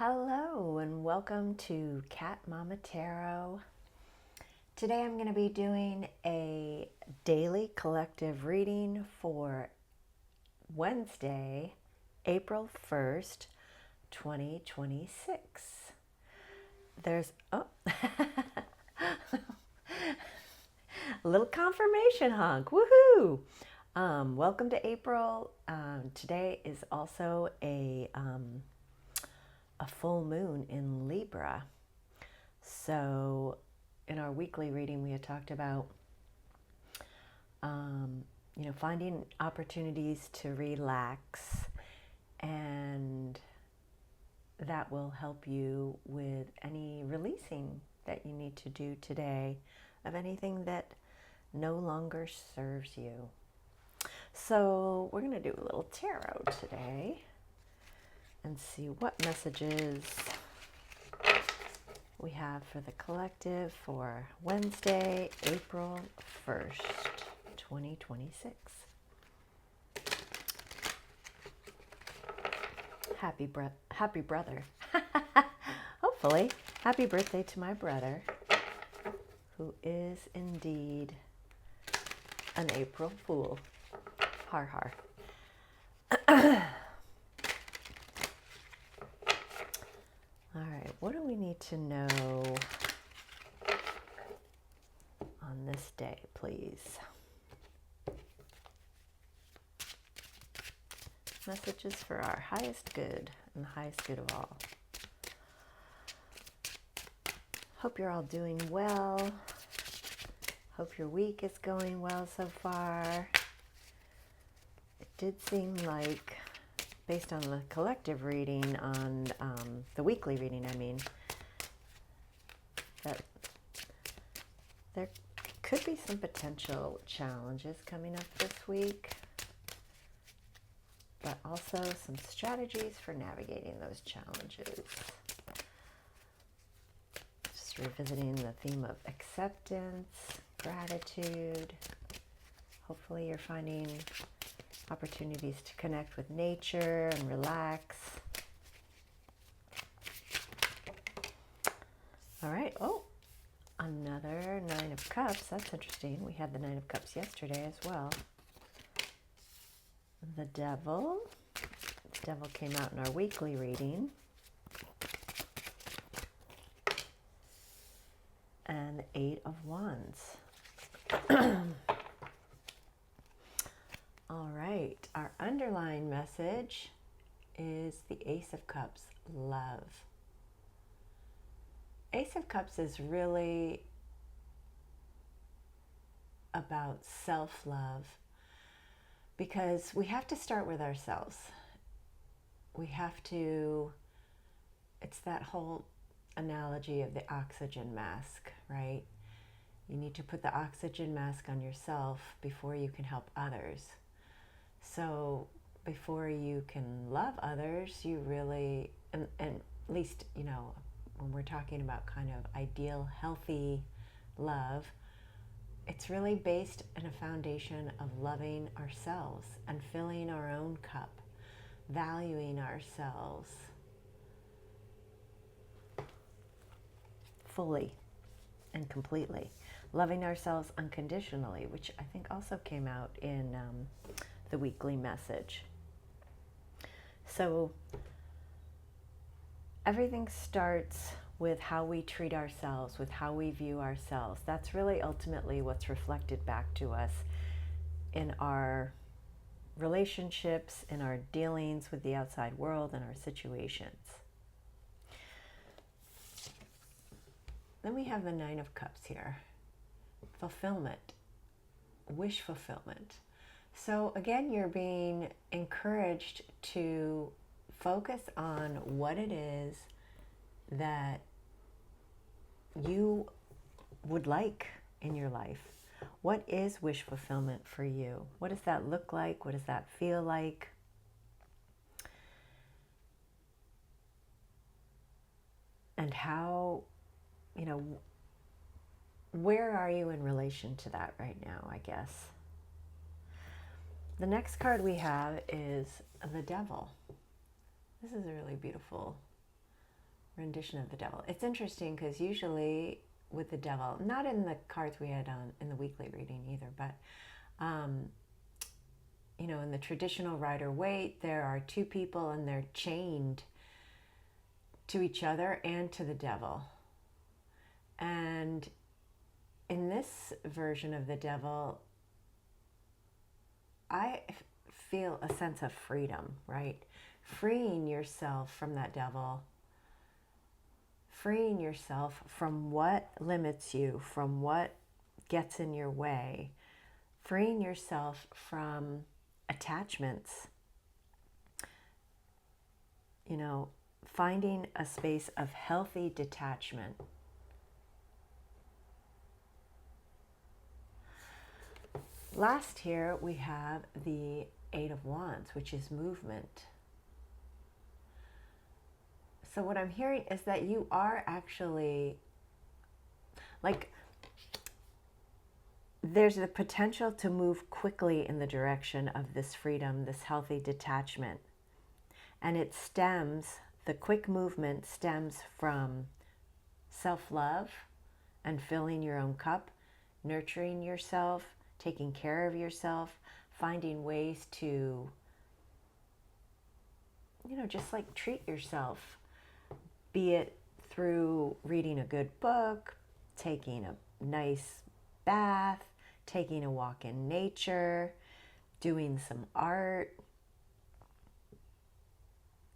Hello and welcome to Cat Mama Tarot. Today I'm going to be doing a daily collective reading for Wednesday, April 1st, 2026. There's a little confirmation honk. Woohoo! Welcome to April. Today is also a full moon in Libra. So in our weekly reading, we had talked about, finding opportunities to relax, and that will help you with any releasing that you need to do today of anything that no longer serves you. So we're going to do a little tarot today and see what messages we have for the collective for Wednesday, April 1st, 2026. Happy brother. Hopefully, happy birthday to my brother, who is indeed an April Fool. Har har. All right, what do we need to know on this day, please? Messages for our highest good and the highest good of all. Hope you're all doing well. Hope your week is going well so far. It did seem like, based on the collective reading, on the weekly reading, that there could be some potential challenges coming up this week, but also some strategies for navigating those challenges. Just revisiting the theme of acceptance, gratitude. Hopefully you're finding opportunities to connect with nature and relax. All right. Oh, another Nine of Cups. That's interesting. We had the Nine of Cups yesterday as well. The Devil. The Devil came out in our weekly reading. And the Eight of Wands. All right, our underlying message is the Ace of Cups, love. Ace of Cups is really about self-love, because we have to start with ourselves. We have to, it's that whole analogy of the oxygen mask, right? You need to put the oxygen mask on yourself before you can help others. So before you can love others, you really, and at least, when we're talking about kind of ideal, healthy love, it's really based on a foundation of loving ourselves and filling our own cup, valuing ourselves fully and completely, loving ourselves unconditionally, which I think also came out in the weekly message. So everything starts with how we treat ourselves, with how we view ourselves. That's really ultimately what's reflected back to us in our relationships, in our dealings with the outside world, and our situations. Then we have the Nine of Cups here. Fulfillment, wish fulfillment. So again, you're being encouraged to focus on what it is that you would like in your life. What is wish fulfillment for you? What does that look like? What does that feel like? And how, where are you in relation to that right now, I guess? The next card we have is the Devil. This is a really beautiful rendition of the devil. It's interesting because usually with the devil, not in the cards we had on in the weekly reading either, but in the traditional Rider-Waite, there are two people and they're chained to each other and to the devil. And in this version of the devil, I feel a sense of freedom, right? Freeing yourself from that devil, freeing yourself from what limits you, from what gets in your way, freeing yourself from attachments, finding a space of healthy detachment. Last here we have the Eight of Wands, which is movement. So what I'm hearing is that you are actually, there's the potential to move quickly in the direction of this freedom, this healthy detachment. And the quick movement stems from self-love and filling your own cup, nurturing yourself, taking care of yourself, finding ways to, just treat yourself, be it through reading a good book, taking a nice bath, taking a walk in nature, doing some art,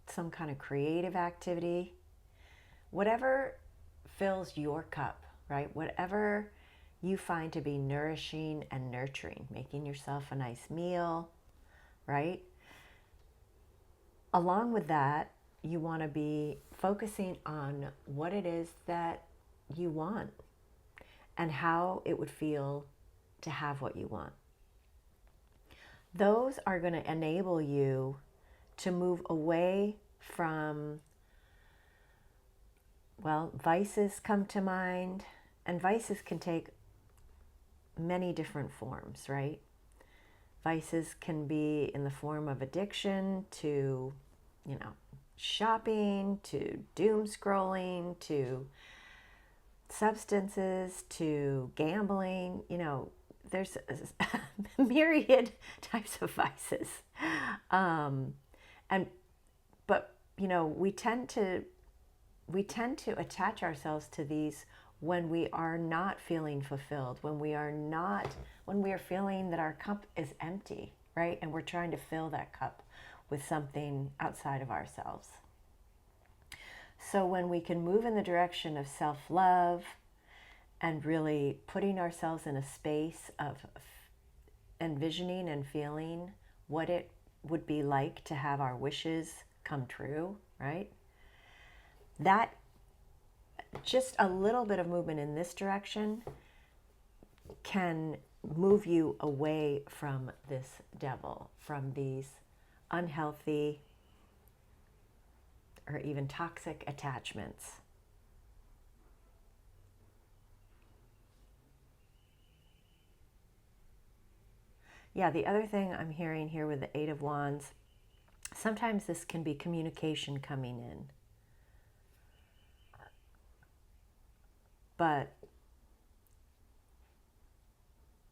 some kind of creative activity, whatever fills your cup, right? Whatever you find to be nourishing and nurturing, making yourself a nice meal, right? Along with that, you want to be focusing on what it is that you want and how it would feel to have what you want. Those are going to enable you to move away from, vices come to mind, and vices can take many different forms, right? Vices can be in the form of addiction to, shopping, to doom scrolling, to substances, to gambling. There's a myriad types of vices. We tend to attach ourselves to these when we are not feeling fulfilled, when we are feeling that our cup is empty, right? And we're trying to fill that cup with something outside of ourselves. So when we can move in the direction of self-love and really putting ourselves in a space of envisioning and feeling what it would be like to have our wishes come true, right? That just a little bit of movement in this direction can move you away from this devil, from these unhealthy or even toxic attachments. Yeah, the other thing I'm hearing here with the Eight of Wands, sometimes this can be communication coming in. But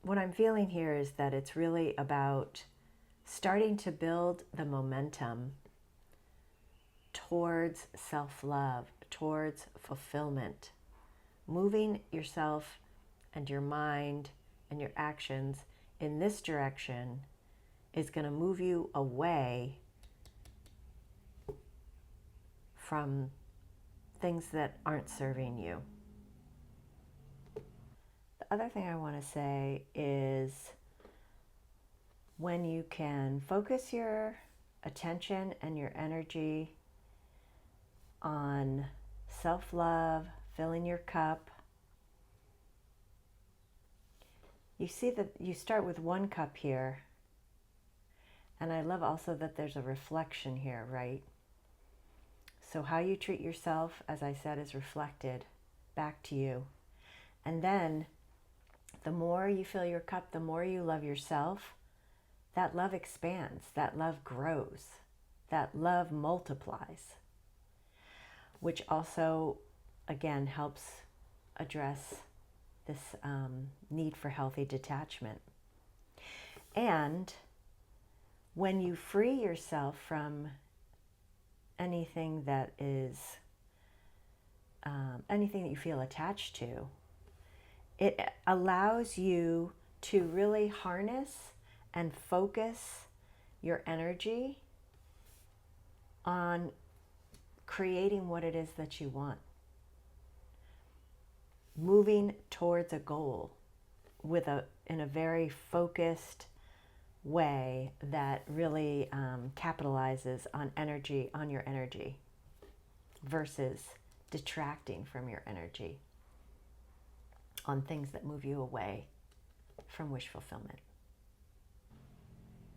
what I'm feeling here is that it's really about starting to build the momentum towards self-love, towards fulfillment. Moving yourself and your mind and your actions in this direction is going to move you away from things that aren't serving you. The other thing I want to say is when you can focus your attention and your energy on self-love, filling your cup, you see that you start with one cup here. And I love also that there's a reflection here, right? So how you treat yourself, as I said, is reflected back to you. And then the more you fill your cup, the more you love yourself, that love expands, that love grows, that love multiplies. which also, again, helps address this need for healthy detachment. And when you free yourself from anything that is anything that you feel attached to, it allows you to really harness and focus your energy on creating what it is that you want, moving towards a goal in a very focused way that really capitalizes on your energy versus detracting from your energy on things that move you away from wish fulfillment.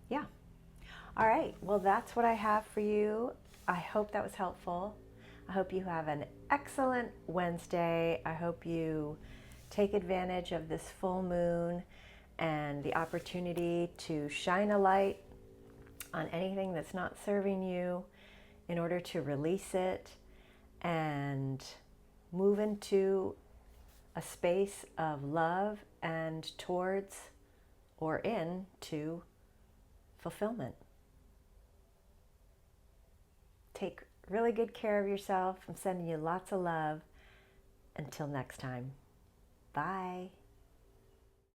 Yeah. All right. Well, that's what I have for you. I hope that was helpful. I hope you have an excellent Wednesday. I hope you take advantage of this full moon and the opportunity to shine a light on anything that's not serving you in order to release it and move into a space of love and towards or into fulfillment. Take really good care of yourself. I'm sending you lots of love. Until next time. Bye.